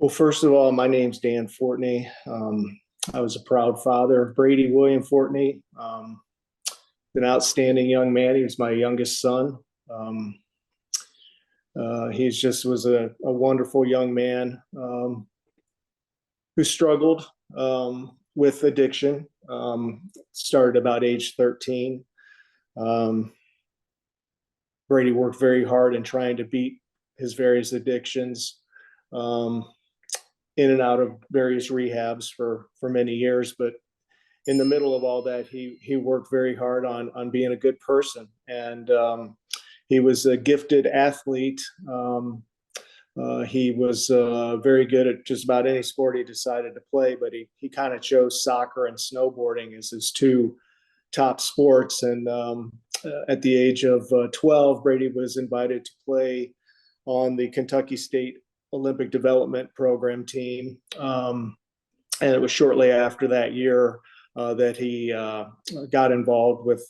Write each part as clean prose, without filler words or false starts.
Well, first of all, my name's Dan Fortney. I was a proud father of Brady William Fortney, an outstanding young man. He was my youngest son. He just was a wonderful young man who struggled with addiction. Started about age 13. Brady worked very hard in trying to beat his various addictions. In and out of various rehabs for many years, but in the middle of all that, he worked very hard on being a good person, and he was a gifted athlete. He was very good at just about any sport he decided to play, but he kind of chose soccer and snowboarding as his two top sports. And at the age of 12, Brady was invited to play on the Kentucky State Olympic Development Program team. And it was shortly after that year that he got involved with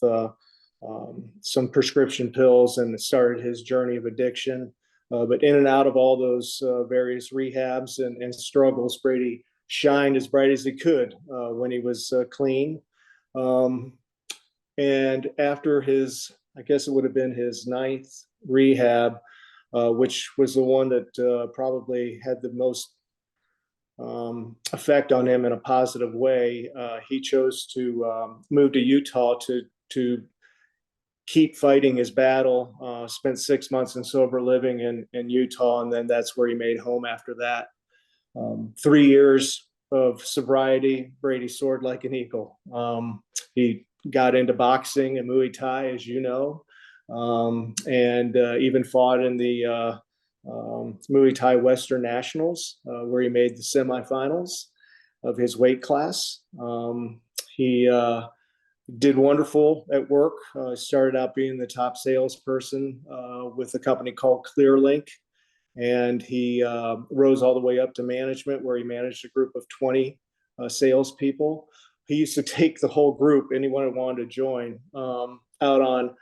some prescription pills and started his journey of addiction. But in and out of all those various rehabs and struggles, Brady shined as bright as he could when he was clean. And after I guess it would have been his ninth rehab, which was the one that probably had the most effect on him in a positive way. He chose to move to Utah to keep fighting his battle. Spent 6 months in sober living in Utah, and then that's where he made home after that. 3 years of sobriety, Brady soared like an eagle. He got into boxing and Muay Thai, as you know. And even fought in the Muay Thai Western Nationals, where he made the semifinals of his weight class. He did wonderful at work. Started out being the top salesperson with a company called ClearLink, and he rose all the way up to management, where he managed a group of 20 salespeople. He used to take the whole group, anyone who wanted to join, out on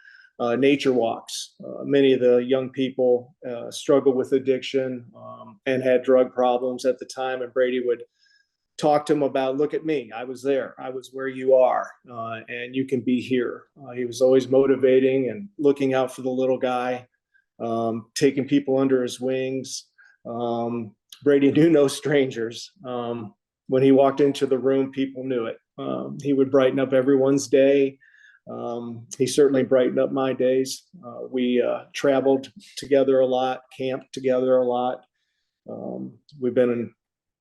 nature walks. Many of the young people struggled with addiction and had drug problems at the time, and Brady would talk to them about, look at me, I was there, I was where you are, and you can be here. He was always motivating and looking out for the little guy, taking people under his wings. Brady knew no strangers. When he walked into the room, people knew it. He would brighten up everyone's day. He certainly brightened up my days. We traveled together a lot, camped together a lot. We've been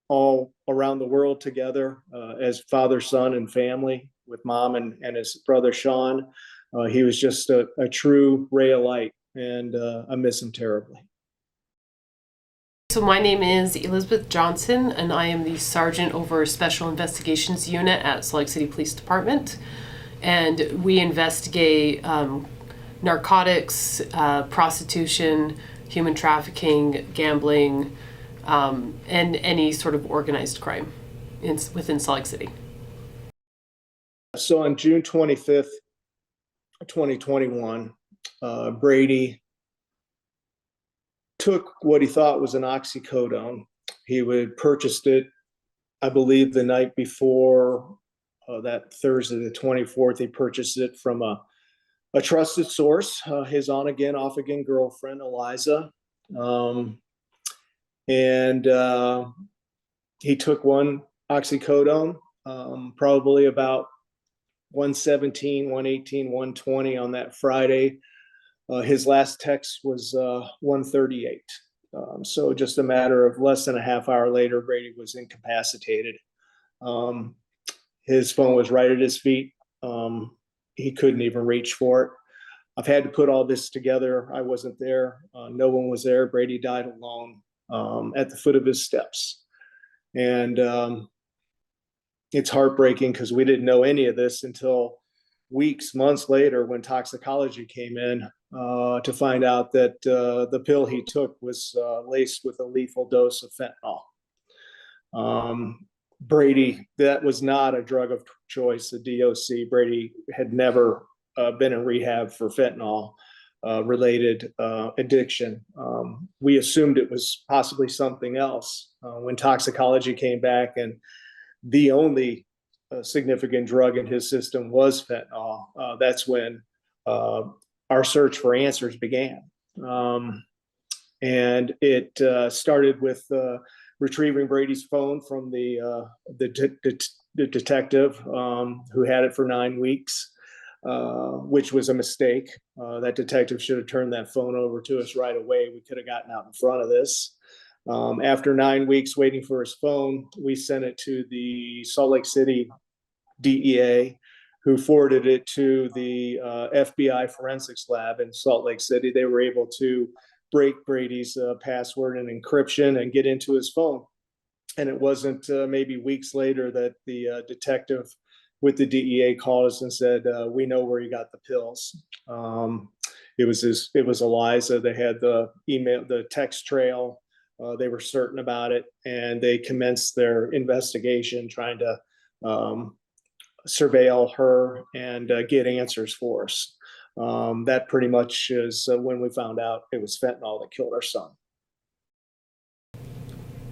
all around the world together as father, son, and family with mom and his brother, Sean. He was just a true ray of light, and I miss him terribly. So my name is Elizabeth Johnson, and I am the Sergeant over Special Investigations Unit at Salt Lake City Police Department. And we investigate narcotics, prostitution, human trafficking, gambling, and any sort of organized crime within Salt Lake City. So on June 25th, 2021, Brady took what he thought was an oxycodone. He had purchased it, I believe, the night before. That Thursday, the 24th, he purchased it from a trusted source, his on-again, off-again girlfriend, Eliza. And he took one oxycodone, probably about 117, 118, 120 on that Friday. His last text was 138. So just a matter of less than a half hour later, Brady was incapacitated. His phone was right at his feet. He couldn't even reach for it. I've had to put all this together. I wasn't there. No one was there. Brady died alone at the foot of his steps. And it's heartbreaking because we didn't know any of this until weeks, months later, when toxicology came in to find out that the pill he took was laced with a lethal dose of fentanyl. Brady, that was not a drug of choice, the DOC. Brady had never been in rehab for fentanyl. related addiction. We assumed it was possibly something else. When toxicology came back and the only significant drug in his system was fentanyl, that's when our search for answers began. And it started with retrieving Brady's phone from the detective who had it for 9 weeks, which was a mistake. That detective should have turned that phone over to us right away. We could have gotten out in front of this. After 9 weeks waiting for his phone, we sent it to the Salt Lake City DEA, who forwarded it to the FBI forensics lab in Salt Lake City. They were able to break Brady's password and encryption and get into his phone. And it wasn't maybe weeks later that the detective with the DEA called us and said, "We know where he got the pills." It was Eliza. They had the email, the text trail. They were certain about it, and they commenced their investigation, trying to surveil her and get answers for us. That pretty much is when we found out it was fentanyl that killed our son.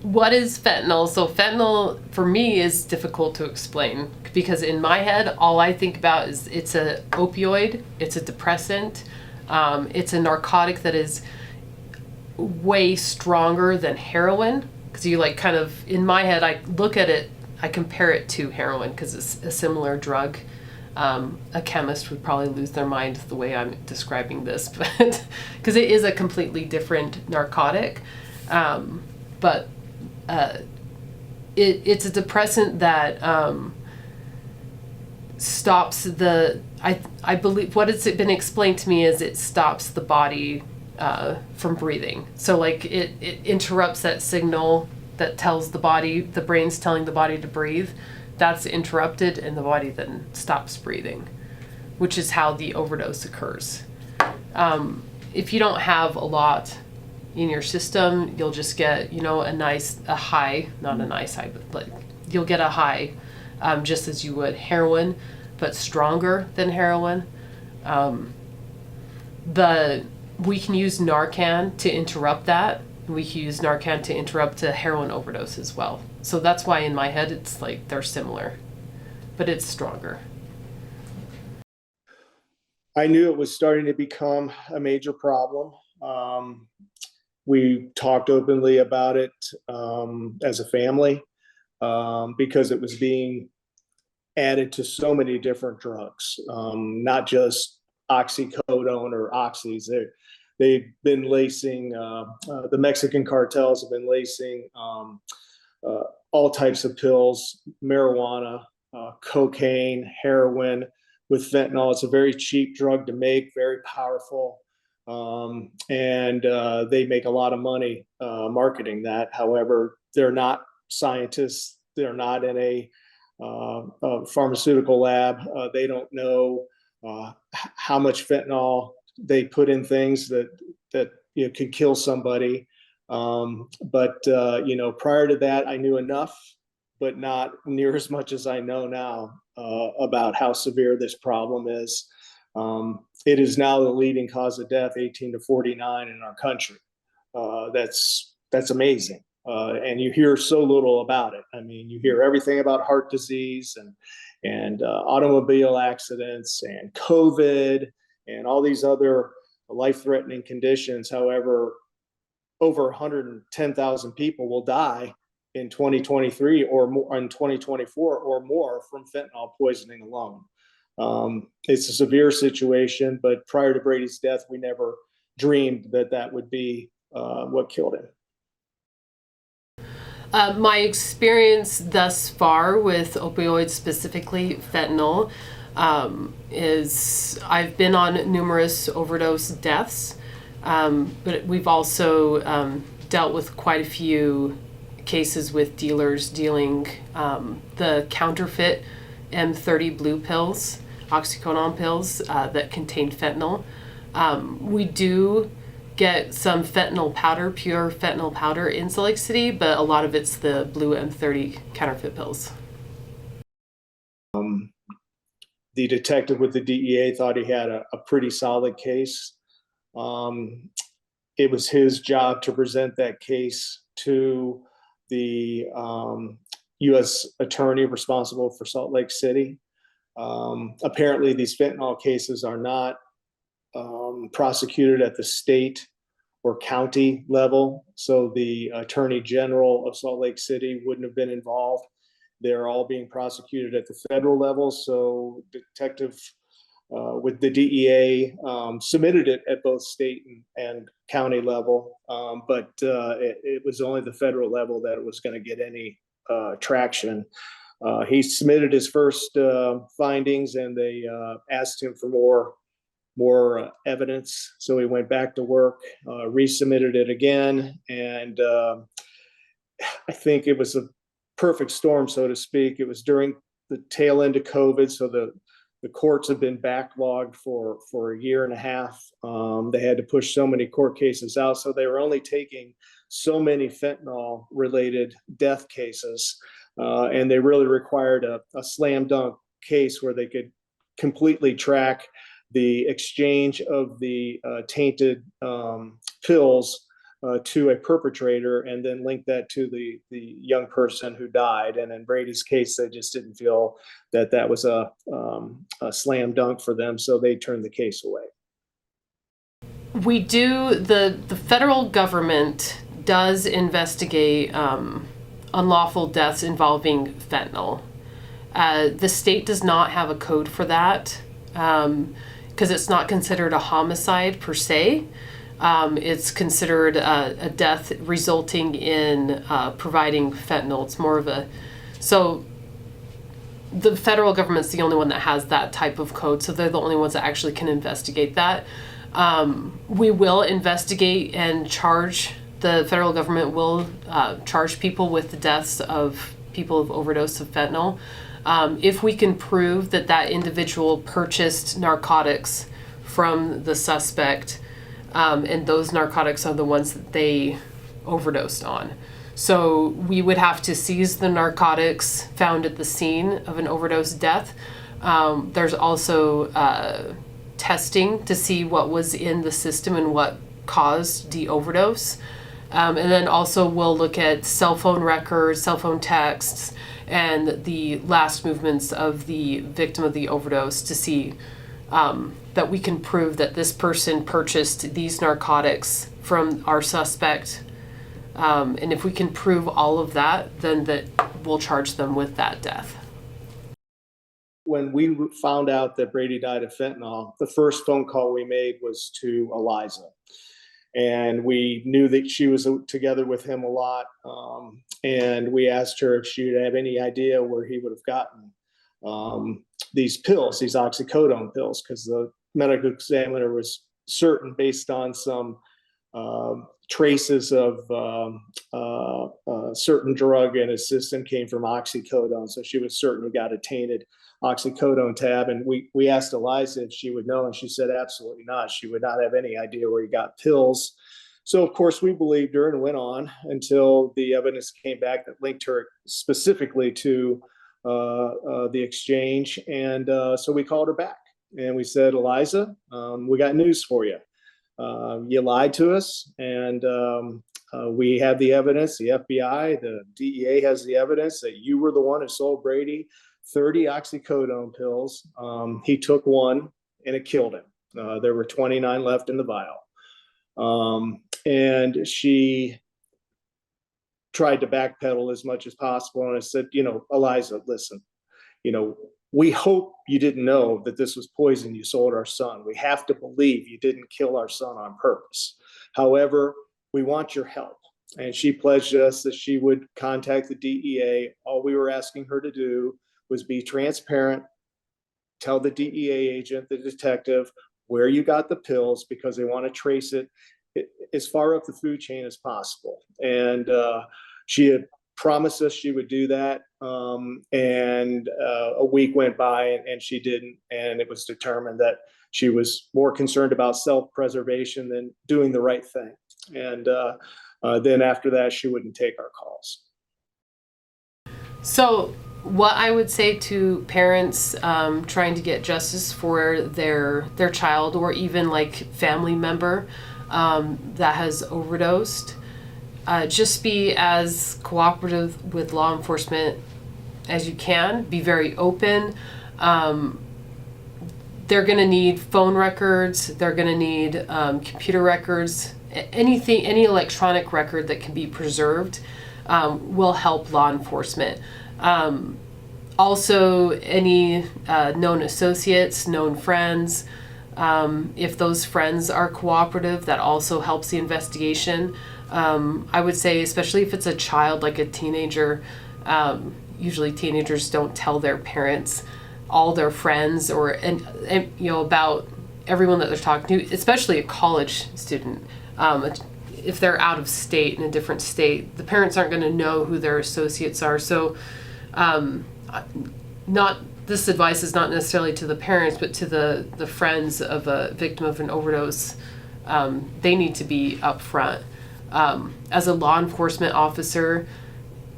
What is fentanyl? So fentanyl for me is difficult to explain because in my head, all I think about is it's a opioid, it's a depressant, it's a narcotic that is way stronger than heroin. Because you like kind of, in my head, I look at it, I compare it to heroin because it's a similar drug. A chemist would probably lose their mind the way I'm describing this, but because it is a completely different narcotic. But it's a depressant that stops I believe what it's been explained to me is it stops the body from breathing. So like it interrupts that signal that tells the body, the brain's telling the body to breathe. That's interrupted and the body then stops breathing, which is how the overdose occurs. If you don't have a lot in your system, you'll just get, a high, not a nice high, but like you'll get a high just as you would heroin, but stronger than heroin. We can use Narcan to interrupt that. We can use Narcan to interrupt a heroin overdose as well. So that's why in my head it's like they're similar, but it's stronger. I knew it was starting to become a major problem. We talked openly about it as a family because it was being added to so many different drugs, not just oxycodone or oxys. They've been lacing, the Mexican cartels have been lacing all types of pills, marijuana, cocaine, heroin with fentanyl. It's a very cheap drug to make, very powerful. And they make a lot of money marketing that. However, they're not scientists. They're not in a pharmaceutical lab. They don't know how much fentanyl they put in things that could kill somebody. But prior to that, I knew enough, but not near as much as I know now about how severe this problem is. It is now the leading cause of death, 18 to 49 in our country. That's amazing. And you hear so little about it. I mean, you hear everything about heart disease and automobile accidents and COVID and all these other life-threatening conditions. However, over 110,000 people will die in 2023 or more, in 2024 or more from fentanyl poisoning alone. It's a severe situation, but prior to Brady's death, we never dreamed that would be what killed him. My experience thus far with opioids, specifically fentanyl, is I've been on numerous overdose deaths, but we've also dealt with quite a few cases with dealers dealing the counterfeit M30 blue pills, oxycodone pills that contain fentanyl. We do get some fentanyl powder, pure fentanyl powder in Salt Lake City, but a lot of it's the blue M30 counterfeit pills. The detective with the DEA thought he had a pretty solid case. It was his job to present that case to the U.S. attorney responsible for Salt Lake City. Apparently, these fentanyl cases are not prosecuted at the state or county level, so the Attorney General of Salt Lake City wouldn't have been involved. They're all being prosecuted at the federal level, so detective with the DEA submitted it at both state and county level, but it was only the federal level that it was going to get any traction. He submitted his first findings, and they asked him for more evidence. So he went back to work, resubmitted it again, and I think it was a perfect storm, so to speak. It was during the tail end of COVID, so the courts have been backlogged for a year and a half. They had to push so many court cases out, so they were only taking so many fentanyl-related death cases, and they really required a slam dunk case where they could completely track the exchange of the tainted pills to a perpetrator and then link that to the young person who died. And in Brady's case, they just didn't feel that was a slam dunk for them, so they turned the case away. We do, the federal government does investigate unlawful deaths involving fentanyl. The state does not have a code for that because it's not considered a homicide per se. It's considered a death resulting in providing fentanyl. It's more of so the federal government's the only one that has that type of code, so they're the only ones that actually can investigate that. We will investigate and charge, the federal government will charge people with the deaths of people of overdose of fentanyl. If we can prove that that individual purchased narcotics from the suspect, and those narcotics are the ones that they overdosed on. So we would have to seize the narcotics found at the scene of an overdose death. There's also testing to see what was in the system and what caused the overdose. And then also we'll look at cell phone records, cell phone texts, and the last movements of the victim of the overdose to see that we can prove that this person purchased these narcotics from our suspect. And if we can prove all of that, then that we'll charge them with that death. When we found out that Brady died of fentanyl, the first phone call we made was to Eliza. And we knew that she was together with him a lot. And we asked her if she would have any idea where he would have gotten these pills, these oxycodone pills, because the medical examiner was certain, based on some traces of a certain drug in his system came from oxycodone. So she was certain he got a tainted oxycodone tab. And we asked Eliza if she would know, and she said absolutely not. She would not have any idea where he got pills. So of course we believed her and went on until the evidence came back that linked her specifically to the exchange. And so we called her back and we said, Eliza, we got news for you. You lied to us, and we have the evidence. The FBI, the DEA has the evidence that you were the one who sold Brady 30 oxycodone pills. He took one and it killed him. There were 29 left in the vial. And she tried to backpedal as much as possible. And I said, Eliza, listen, we hope you didn't know that this was poison you sold our son. We have to believe you didn't kill our son on purpose. However, we want your help. And she pledged us that she would contact the DEA. All we were asking her to do was be transparent, tell the DEA agent, the detective, where you got the pills, because they want to trace it as far up the food chain as possible. And she had promised us she would do that. And a week went by and she didn't. And it was determined that she was more concerned about self-preservation than doing the right thing. And then after that, she wouldn't take our calls. So What I would say to parents trying to get justice for their child, or even like family member that has overdosed, just be as cooperative with law enforcement as you can. Be very open. They're going to need phone records. They're going to need computer records. Anything, any electronic record that can be preserved will help law enforcement. Also, any known associates, known friends, if those friends are cooperative, that also helps the investigation. I would say, especially if it's a child, like a teenager, usually teenagers don't tell their parents all their friends or and about everyone that they're talking to, especially a college student. If they're out of state, in a different state, the parents aren't going to know who their associates are. So not this advice is not necessarily to the parents, but to the friends of a victim of an overdose. They need to be upfront. As a law enforcement officer,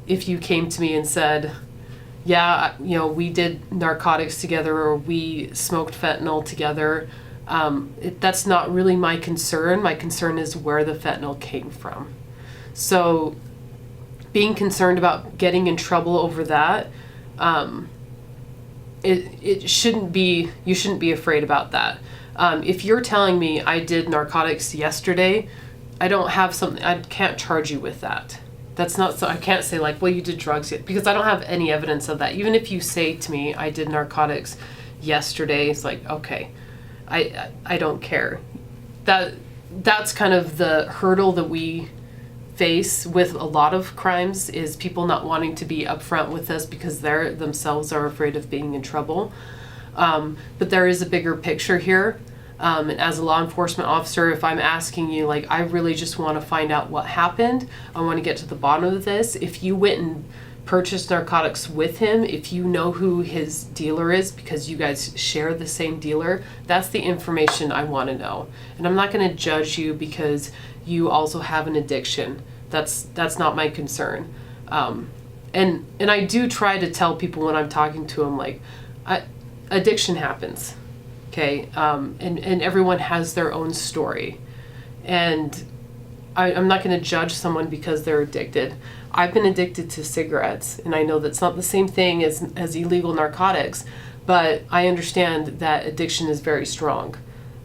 if you came to me and said, yeah, we did narcotics together, or we smoked fentanyl together, that's not really my concern. My concern is where the fentanyl came from. So being concerned about getting in trouble over that, it shouldn't be, you shouldn't be afraid about that. If you're telling me I did narcotics yesterday, I don't have something, I can't charge you with that. That's not, so I can't say like, well, you did drugs, because I don't have any evidence of that. Even if you say to me, I did narcotics yesterday, it's like, okay, I don't care. That's kind of the hurdle that we face with a lot of crimes, is people not wanting to be upfront with us because they themselves are afraid of being in trouble. But there is a bigger picture here. And as a law enforcement officer, if I'm asking you, like, I really just want to find out what happened, I want to get to the bottom of this. If you went and purchased narcotics with him, if you know who his dealer is because you guys share the same dealer, that's the information I want to know. And I'm not going to judge you because you also have an addiction. That's not my concern. And I do try to tell people when I'm talking to them, like, addiction happens. Okay, and everyone has their own story, and I'm not going to judge someone because they're addicted. I've been addicted to cigarettes, and I know that's not the same thing as illegal narcotics, but I understand that addiction is very strong,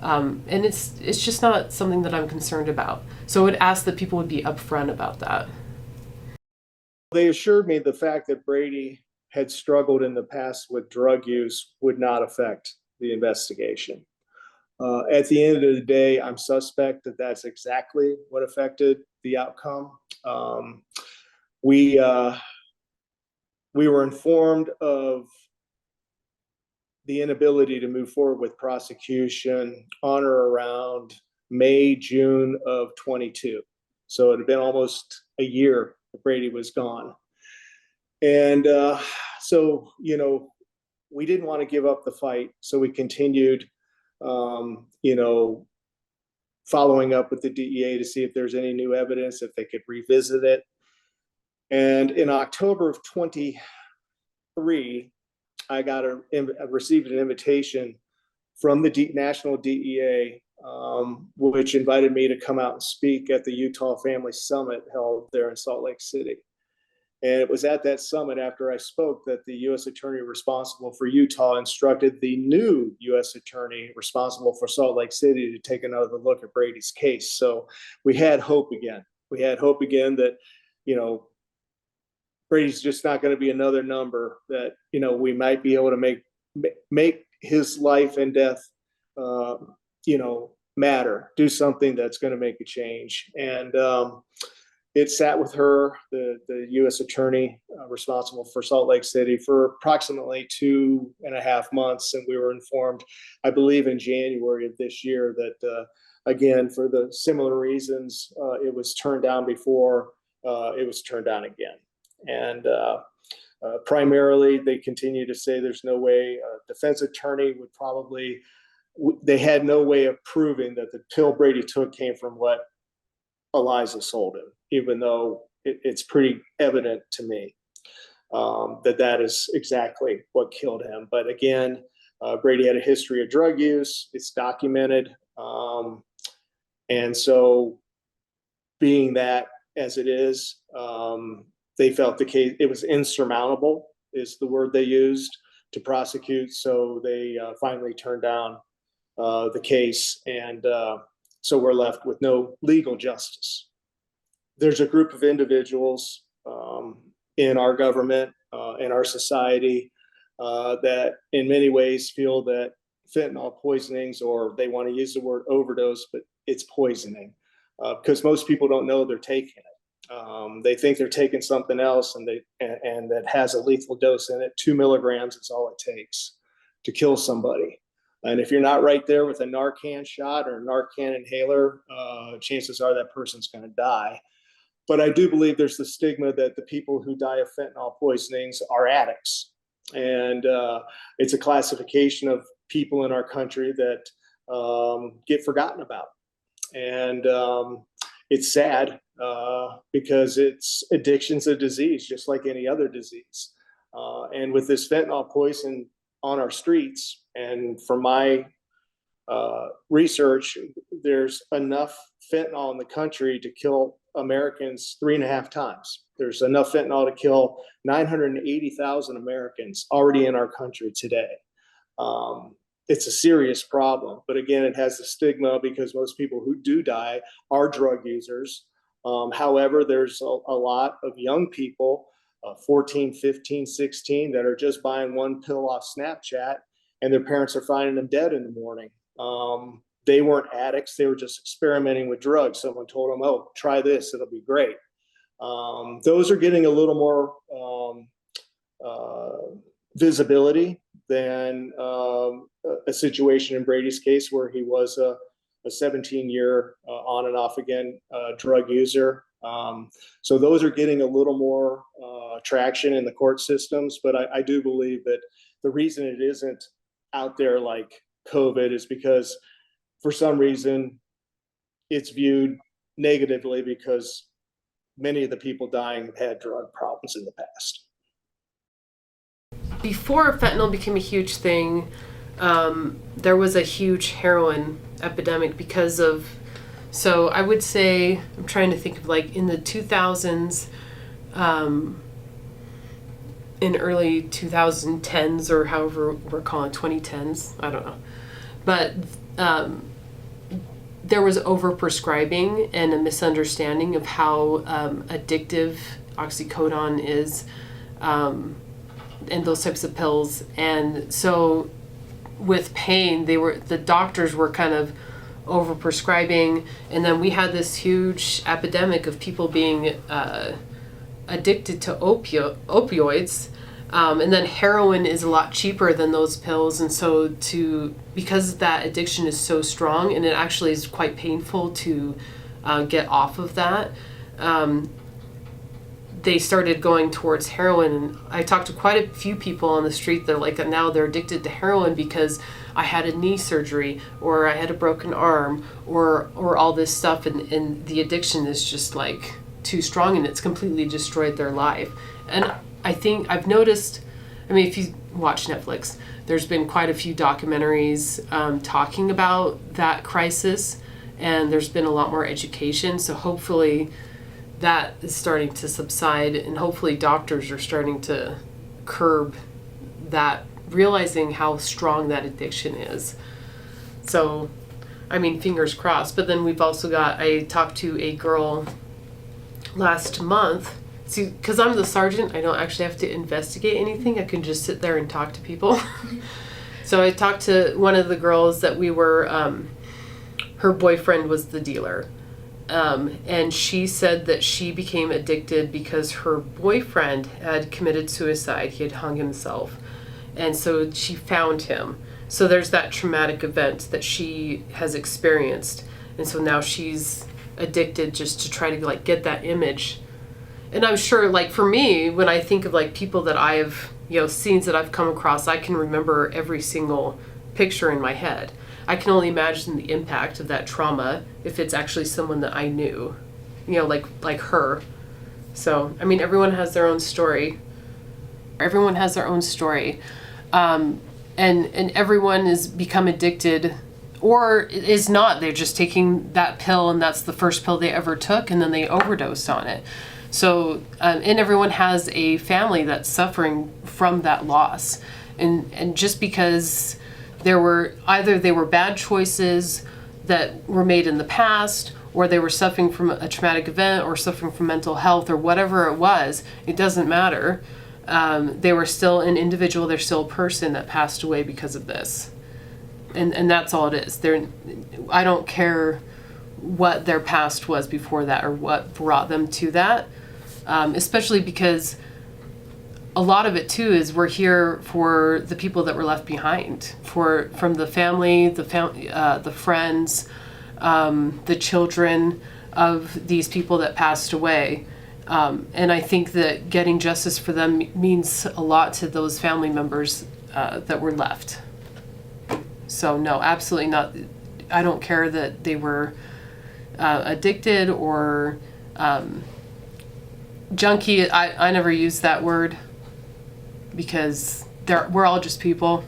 and it's just not something that I'm concerned about. So I would ask that people would be upfront about that. They assured me the fact that Brady had struggled in the past with drug use would not affect the investigation. At the end of the day, I'm suspect that that's exactly what affected the outcome. We were informed of the inability to move forward with prosecution on or around May, June of 22. So it had been almost a year that Brady was gone. And so, we didn't want to give up the fight. So we continued, following up with the DEA to see if there's any new evidence, if they could revisit it. And in October of 23, I received an invitation from the National DEA, which invited me to come out and speak at the Utah Family Summit held there in Salt Lake City. And it was at that summit, after I spoke, that the U.S. attorney responsible for Utah instructed the new U.S. attorney responsible for Salt Lake City to take another look at Brady's case. So we had hope again. We had hope again that, Brady's just not going to be another number, that, we might be able to make his life and death, matter, do something that's going to make a change. And, it sat with her, the U.S. attorney responsible for Salt Lake City, for approximately 2.5 months. And we were informed, I believe in January of this year, that, again, for the similar reasons, it was turned down before, it was turned down again. And primarily, they continue to say there's no way a defense attorney would probably, they had no way of proving that the pill Brady took came from what Eliza sold him, even though it's pretty evident to me. that is exactly what killed him. But again, Brady had a history of drug use. It's documented. And so being that as it is, they felt the case, it was insurmountable is the word they used to prosecute. So they finally turned down the case. And so we're left with no legal justice. There's a group of individuals in our government, in our society, that in many ways feel that fentanyl poisonings, or they want to use the word overdose, but it's poisoning because most people don't know they're taking it. They think they're taking something else, and that has a lethal dose in it. 2 milligrams is all it takes to kill somebody. And if you're not right there with a Narcan shot or a Narcan inhaler, chances are that person's going to die. But I do believe there's the stigma that the people who die of fentanyl poisonings are addicts. And it's a classification of people in our country that get forgotten about. And it's sad because addiction's a disease, just like any other disease. And with this fentanyl poison on our streets, and from my research, there's enough fentanyl in the country to kill Americans 3.5 times. There's enough fentanyl to kill 980,000 Americans already in our country today. It's a serious problem, but again, it has the stigma because most people who do die are drug users. However, there's a lot of young people, 14, 15, 16, that are just buying one pill off Snapchat, and their parents are finding them dead in the morning. They weren't addicts. They were just experimenting with drugs. Someone told them, oh, try this, it'll be great. Those are getting a little more visibility than a situation in Brady's case where he was a 17-year on and off again drug user. So those are getting a little more traction in the court systems. But I do believe that the reason it isn't out there like COVID is because for some reason it's viewed negatively because many of the people dying have had drug problems in the past. Before fentanyl became a huge thing, there was a huge heroin epidemic because of, so I would say, I'm trying to think of like in the 2000s, in early 2010s, or however we're calling 2010s, I don't know. But there was overprescribing and a misunderstanding of how addictive oxycodone is, and those types of pills. And so with pain, the doctors were kind of overprescribing, and then we had this huge epidemic of people being addicted to opioids. And then heroin is a lot cheaper than those pills, and so because that addiction is so strong, and it actually is quite painful to get off of that, they started going towards heroin. And I talked to quite a few people on the street that like now they're addicted to heroin because I had a knee surgery, or I had a broken arm, or all this stuff, and the addiction is just like too strong, and it's completely destroyed their life. And I think I've noticed, I mean, if you watch Netflix, there's been quite a few documentaries talking about that crisis, and there's been a lot more education. So hopefully that is starting to subside, and hopefully doctors are starting to curb that, realizing how strong that addiction is. So, I mean, fingers crossed. But then we've also got, I talked to a girl last month. See, because I'm the sergeant, I don't actually have to investigate anything. I can just sit there and talk to people. So I talked to one of the girls that we were, her boyfriend was the dealer. And she said that she became addicted because her boyfriend had committed suicide. He had hung himself. And so she found him. So there's that traumatic event that she has experienced. And so now she's addicted just to try to like get that image. And I'm sure, like, for me, when I think of like people that I've, scenes that I've come across, I can remember every single picture in my head. I can only imagine the impact of that trauma if it's actually someone that I knew, like her. So, I mean, everyone has their own story. Everyone has their own story. And everyone has become addicted or is not. They're just taking that pill and that's the first pill they ever took and then they overdosed on it. So, and everyone has a family that's suffering from that loss. And just because they were bad choices that were made in the past, or they were suffering from a traumatic event or suffering from mental health or whatever it was, it doesn't matter. They were still an individual, they're still a person that passed away because of this. And that's all it is. I don't care what their past was before that or what brought them to that, especially because a lot of it too is we're here for the people that were left behind, from the family, the friends, the children of these people that passed away. And I think that getting justice for them means a lot to those family members that were left. So no, absolutely not. I don't care that they were addicted or junkie. I never use that word because we're all just people.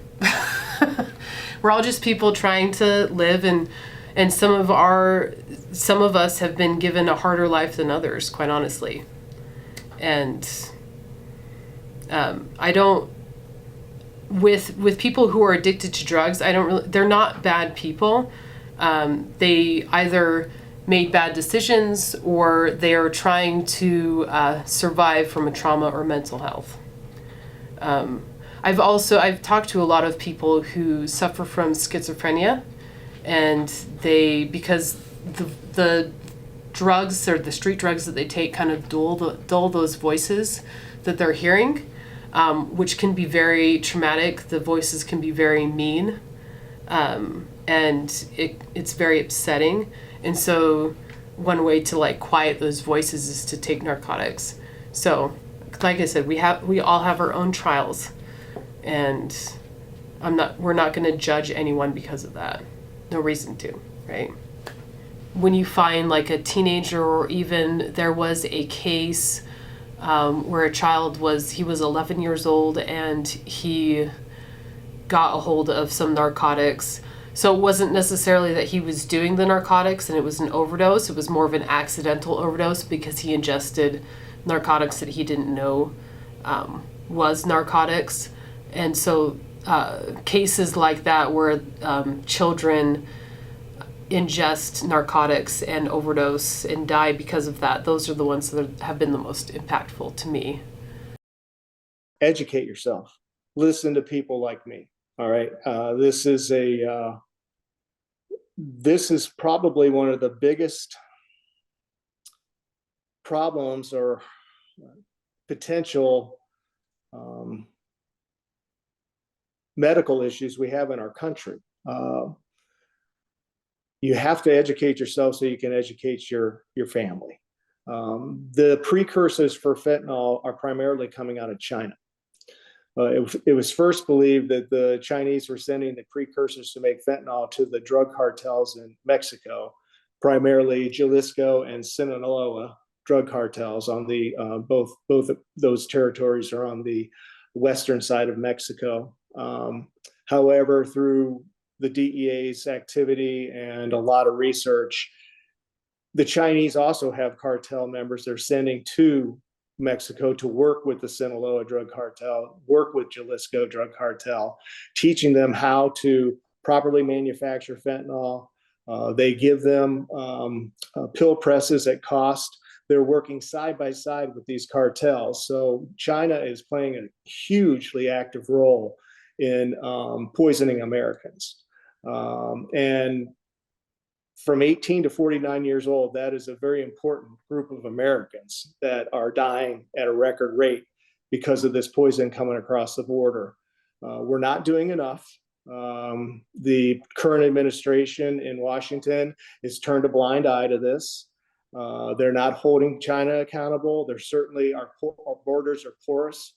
We're all just people trying to live, and some of us have been given a harder life than others, quite honestly. And I don't, with people who are addicted to drugs, they're not bad people. They either made bad decisions or they are trying to survive from a trauma or mental health. I've talked to a lot of people who suffer from schizophrenia, and because the drugs or the street drugs that they take kind of dull those voices that they're hearing, which can be very traumatic. The voices can be very mean, and it's very upsetting. And so one way to quiet those voices is to take narcotics. So like I said, we all have our own trials, and we're not going to judge anyone because of that. No reason to, right? When you find a teenager, or even there was a case where a child was 11 years old and he got a hold of some narcotics. So it wasn't necessarily that he was doing the narcotics and it was an overdose. It was more of an accidental overdose because he ingested narcotics that he didn't know was narcotics. And so cases like that where children ingest narcotics and overdose and die because of that, those are the ones that have been the most impactful to me. Educate yourself. Listen to people like me. All right. This is probably one of the biggest problems or potential medical issues we have in our country. You have to educate yourself so you can educate your family. The precursors for fentanyl are primarily coming out of China. It was first believed that the Chinese were sending the precursors to make fentanyl to the drug cartels in Mexico, primarily Jalisco and Sinaloa drug cartels on the both of those territories are on the western side of Mexico. However, through the DEA's activity and a lot of research, the Chinese also have cartel members they're sending to Mexico to work with the Sinaloa drug cartel, work with Jalisco drug cartel, teaching them how to properly manufacture fentanyl. They give them pill presses at cost. They're working side by side with these cartels. So China is playing a hugely active role in poisoning Americans. And from 18 to 49 years old, that is a very important group of Americans that are dying at a record rate because of this poison coming across the border. We're not doing enough. The current administration in Washington has turned a blind eye to this. They're not holding China accountable. They're certainly, our borders are porous.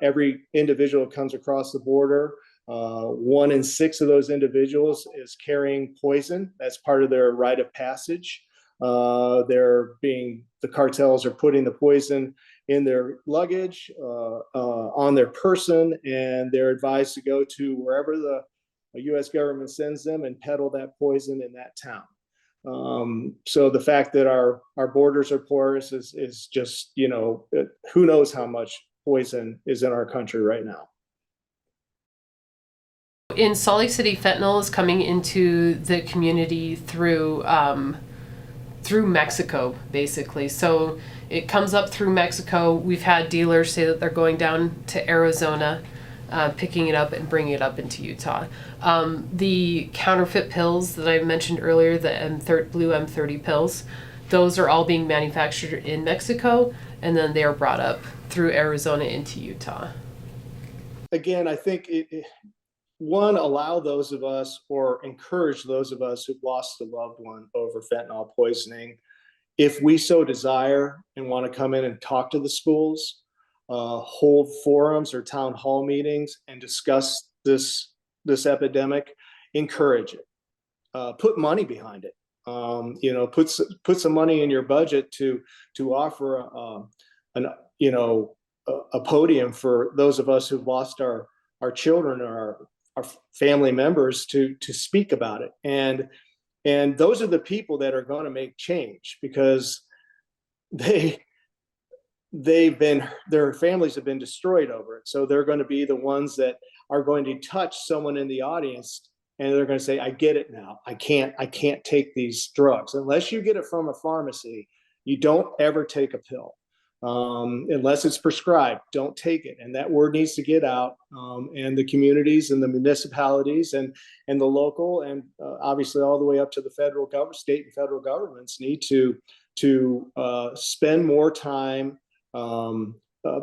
Every individual who comes across the border, 1 in 6 of those individuals is carrying poison. That's part of their rite of passage. The cartels are putting the poison in their luggage, on their person, and they're advised to go to wherever the U.S. government sends them and peddle that poison in that town. So the fact that our borders are porous is just, who knows how much poison is in our country right now. In Salt Lake City, fentanyl is coming into the community through Mexico, basically. So it comes up through Mexico. We've had dealers say that they're going down to Arizona, picking it up and bringing it up into Utah. The counterfeit pills that I mentioned earlier, the blue M30 pills, those are all being manufactured in Mexico, and then they are brought up through Arizona into Utah. Again, I think one, allow those of us, or encourage those of us who've lost a loved one over fentanyl poisoning, if we so desire and want to come in and talk to the schools, hold forums or town hall meetings and discuss this epidemic, encourage it. Put money behind it. Put some money in your budget to offer a podium for those of us who've lost our children or our family members to speak about it. And those are the people that are going to make change, because their families have been destroyed over it. So they're going to be the ones that are going to touch someone in the audience, and they're going to say, I get it now. I can't take these drugs. Unless you get it from a pharmacy, you don't ever take a pill. Unless it's prescribed, don't take it. And that word needs to get out. And the communities and the municipalities and the local and obviously all the way up to the federal government, state and federal governments need to spend more time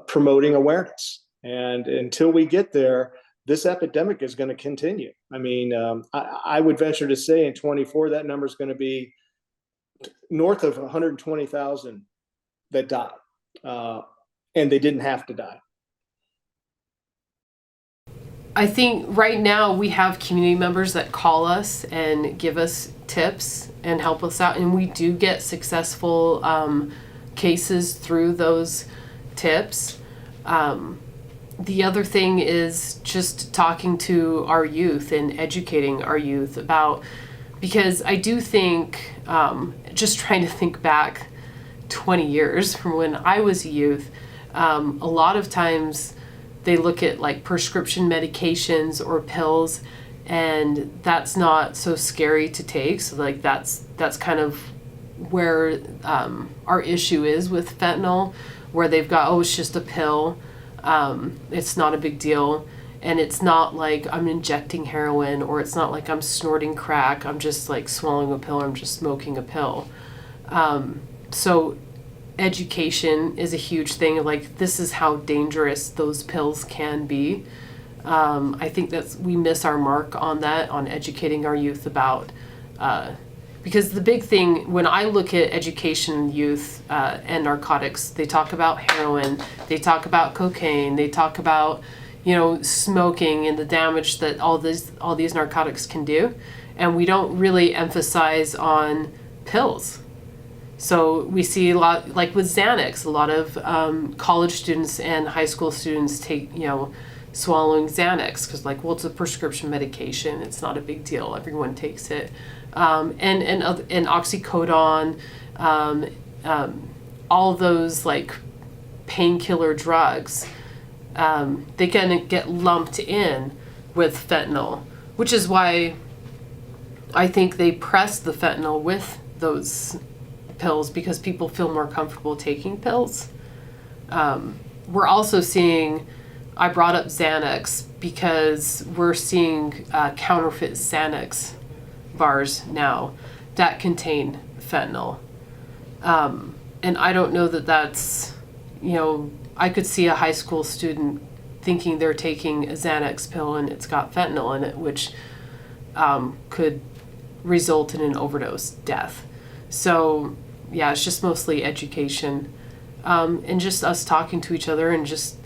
promoting awareness. And until we get there, this epidemic is going to continue. I mean, I would venture to say in 24, that number is going to be north of 120,000 that died. And they didn't have to die. I think right now we have community members that call us and give us tips and help us out, and we do get successful cases through those tips. The other thing is just talking to our youth and educating our youth about, because I do think, just trying to think back 20 years from when I was a youth, a lot of times they look at like prescription medications or pills, and that's not so scary to take. So like that's kind of where our issue is with fentanyl, where they've got, oh, it's just a pill. It's not a big deal. And it's not like I'm injecting heroin, or it's not like I'm snorting crack. I'm just like swallowing a pill, or I'm just smoking a pill. So education is a huge thing. Like, this is how dangerous those pills can be. I think that we miss our mark on that, on educating our youth about, because the big thing when I look at education, youth, and narcotics, they talk about heroin, they talk about cocaine, they talk about, smoking and the damage that all these narcotics can do. And we don't really emphasize on pills. So we see a lot, like with Xanax, a lot of college students and high school students take, swallowing Xanax because, like, well, it's a prescription medication. It's not a big deal. Everyone takes it. And oxycodone, all those like painkiller drugs, they can get lumped in with fentanyl, which is why I think they press the fentanyl with those pills, because people feel more comfortable taking pills. We're also seeing, I brought up Xanax because we're seeing counterfeit Xanax bars now that contain fentanyl. And I don't know that that's, I could see a high school student thinking they're taking a Xanax pill and it's got fentanyl in it, which could result in an overdose death. So yeah, it's just mostly education, and just us talking to each other and just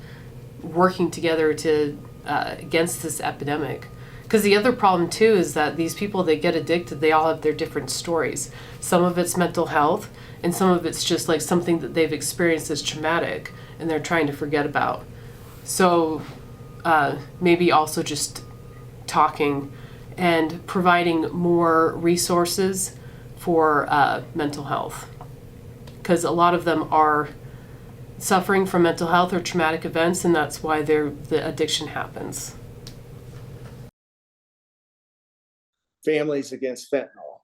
working together to against this epidemic. Because the other problem too is that these people that get addicted, they all have their different stories. Some of it's mental health, and some of it's just like something that they've experienced as traumatic. and they're trying to forget about. So maybe also just talking and providing more resources for mental health, because a lot of them are suffering from mental health or traumatic events, and that's why the addiction happens. Families Against Fentanyl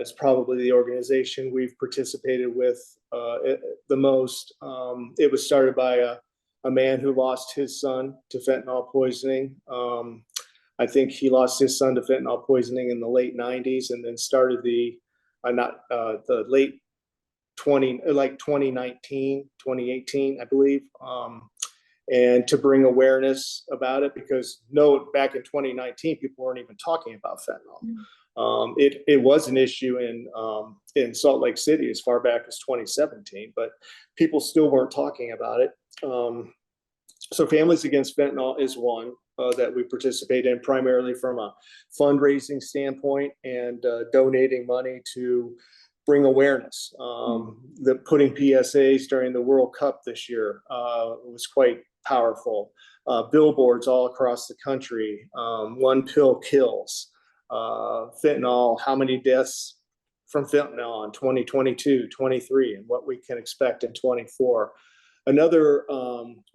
is probably the organization we've participated with the most. It was started by a man who lost his son to fentanyl poisoning. I think he lost his son to fentanyl poisoning in the late 90s, and then started the late 2019, 2018, I believe. And to bring awareness about it, because back in 2019, people weren't even talking about fentanyl. It was an issue in Salt Lake City as far back as 2017, but people still weren't talking about it. So Families Against Fentanyl is one that we participate in, primarily from a fundraising standpoint and donating money to bring awareness. Putting PSAs during the World Cup this year was quite powerful. Billboards all across the country. One pill kills. Fentanyl, how many deaths from fentanyl in 2022, 23, and what we can expect in 24. Another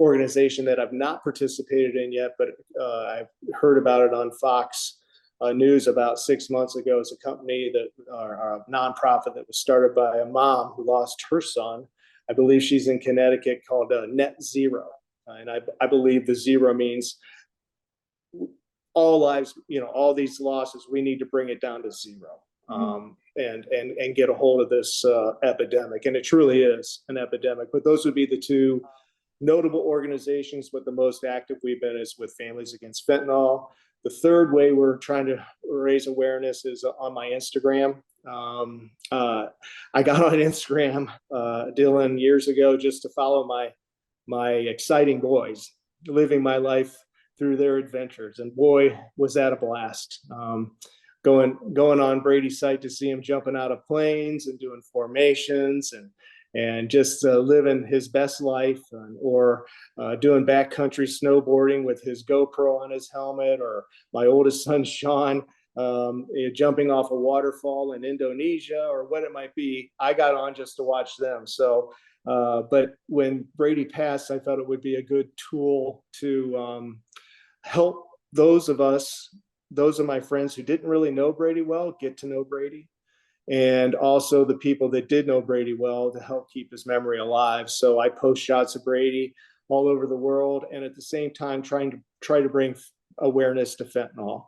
organization that I've not participated in yet, but I've heard about it on Fox News about 6 months ago, is a company or a nonprofit that was started by a mom who lost her son. I believe she's in Connecticut, called Net Zero. And I believe the zero means all lives, all these losses, we need to bring it down to zero. And get a hold of this epidemic. And it truly is an epidemic. But those would be the two notable organizations. But the most active we've been is with Families Against Fentanyl. The third way we're trying to raise awareness is on my Instagram. I got on Instagram, Dylin, years ago, just to follow my exciting boys, living my life through their adventures. And boy, was that a blast. Going on Brady's site to see him jumping out of planes and doing formations and just living his best life, or doing backcountry snowboarding with his GoPro on his helmet, or my oldest son, Sean, jumping off a waterfall in Indonesia, or what it might be. I got on just to watch them. So, but when Brady passed, I thought it would be a good tool to help those of my friends who didn't really know Brady well get to know Brady, and also the people that did know Brady well to help keep his memory alive. So I post shots of Brady all over the world, and at the same time try to bring awareness to fentanyl.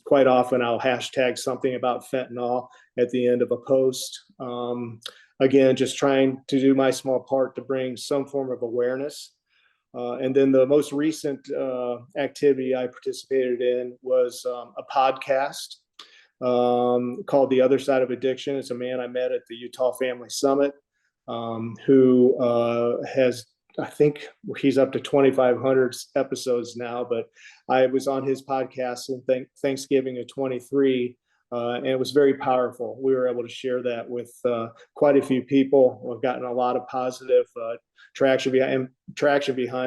Quite often I'll hashtag something about fentanyl at the end of a post. Again, just trying to do my small part to bring some form of awareness. And then the most recent activity I participated in was a podcast called The Other Side of Addiction. It's a man I met at the Utah Family Summit who has, I think he's up to 2,500 episodes now, but I was on his podcast in Thanksgiving of 23, and it was very powerful. We were able to share that with quite a few people. We've gotten a lot of positive traction behind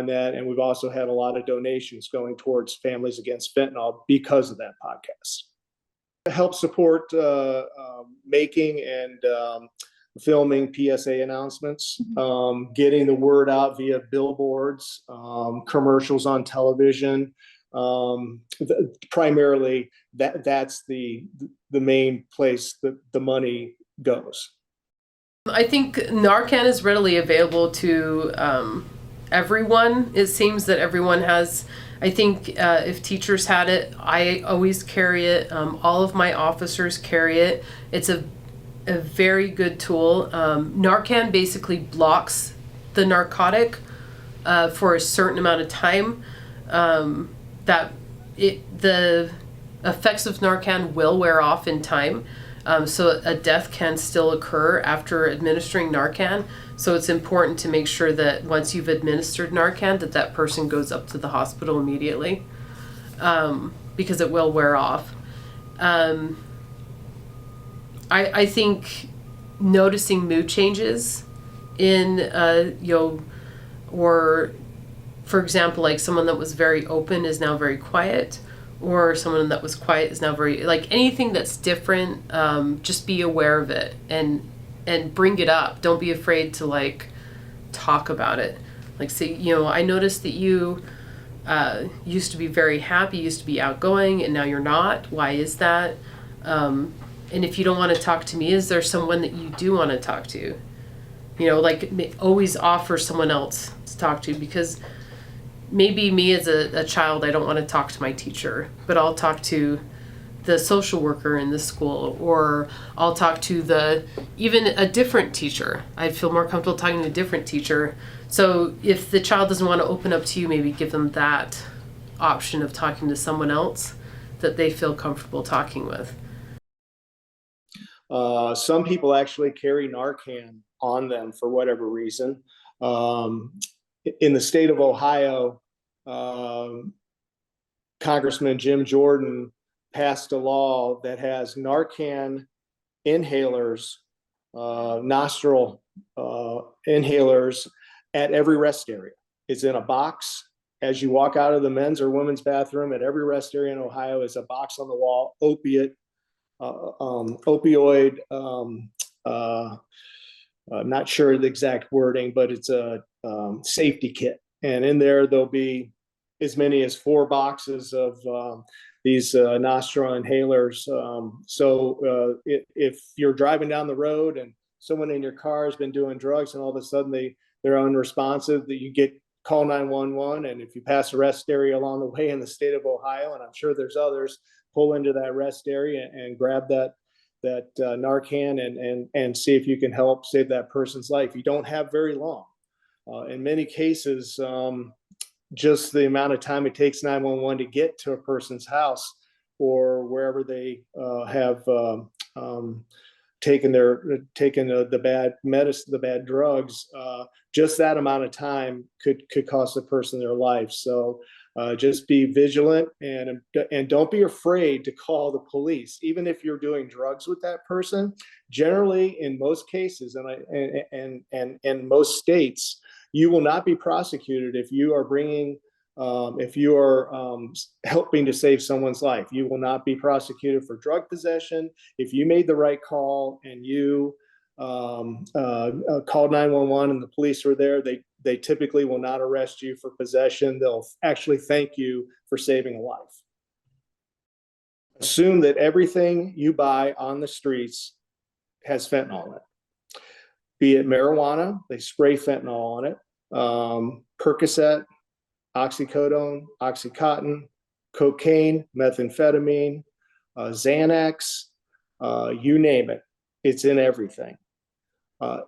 that, and we've also had a lot of donations going towards Families Against Fentanyl because of that podcast. To help support making and filming PSA announcements, getting the word out via billboards, commercials on television. Primarily, that's the main place that the money goes. I think Narcan is readily available to everyone. It seems that everyone has. I think if teachers had it, I always carry it. All of my officers carry it. It's a very good tool. Narcan basically blocks the narcotic for a certain amount of time. The effects of Narcan will wear off in time. So a death can still occur after administering Narcan. So it's important to make sure that once you've administered Narcan, that person goes up to the hospital immediately, because it will wear off. I think noticing mood changes in or for example, like someone that was very open is now very quiet, or someone that was quiet is now very, like anything that's different, just be aware of it and bring it up. Don't be afraid to like talk about it. Like say, I noticed that you used to be very happy, used to be outgoing, and now you're not. Why is that? And if you don't want to talk to me, is there someone that you do want to talk to? Like always offer someone else to talk to, because maybe me as a child, I don't want to talk to my teacher, but I'll talk to the social worker in the school, or I'll talk to even a different teacher. I'd feel more comfortable talking to a different teacher. So if the child doesn't want to open up to you, maybe give them that option of talking to someone else that they feel comfortable talking with. Some people actually carry Narcan on them for whatever reason. In the state of Ohio, Congressman Jim Jordan passed a law that has Narcan inhalers, nostril inhalers at every rest area. It's in a box. As you walk out of the men's or women's bathroom, at every rest area in Ohio is a box on the wall, opioid, not sure the exact wording, but it's a safety kit. And in there'll be as many as 4 boxes of these nostril inhalers. If you're driving down the road and someone in your car has been doing drugs and all of a sudden they're unresponsive, that you call 911. And if you pass a rest area along the way in the state of Ohio, and I'm sure there's others, pull into that rest area and grab that Narcan and see if you can help save that person's life. You don't have very long. In many cases, just the amount of time it takes 911 to get to a person's house or wherever they have taken the bad medicine, the bad drugs, just that amount of time could cost a person their life. So just be vigilant and don't be afraid to call the police, even if you're doing drugs with that person. Generally, in most cases, and in most states, you will not be prosecuted if you are helping to save someone's life. You will not be prosecuted for drug possession. If you made the right call and you called 911 and the police were there, they typically will not arrest you for possession. They'll actually thank you for saving a life. Assume that everything you buy on the streets has fentanyl in it. Be it marijuana, they spray fentanyl on it. Percocet, oxycodone, Oxycontin, cocaine, methamphetamine, Xanax, you name it, it's in everything.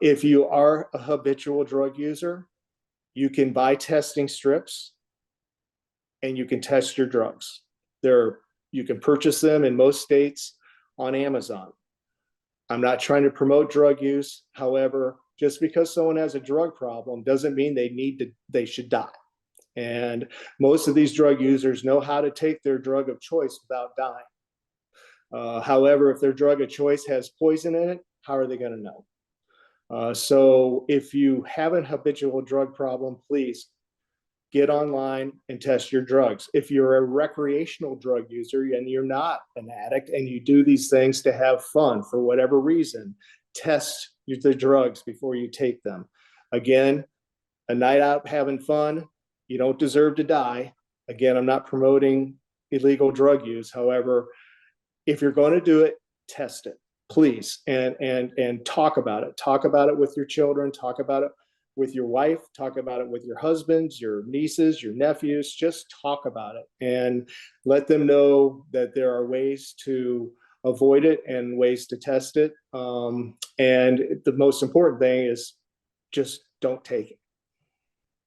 If you are a habitual drug user, you can buy testing strips and you can test your drugs. You can purchase them in most states on Amazon. I'm not trying to promote drug use. However, just because someone has a drug problem doesn't mean they should die. And most of these drug users know how to take their drug of choice without dying. However, if their drug of choice has poison in it, how are they going to know? So if you have a habitual drug problem, please get online and test your drugs. If you're a recreational drug user and you're not an addict and you do these things to have fun for whatever reason, test the drugs before you take them. Again, a night out having fun, you don't deserve to die. Again, I'm not promoting illegal drug use. However, if you're going to do it, test it, please, and talk about it. Talk about it with your children. Talk about it with your wife. Talk about it with your husbands, your nieces, your nephews. Just talk about it and let them know that there are ways to avoid it and ways to test it. And the most important thing is just don't take it.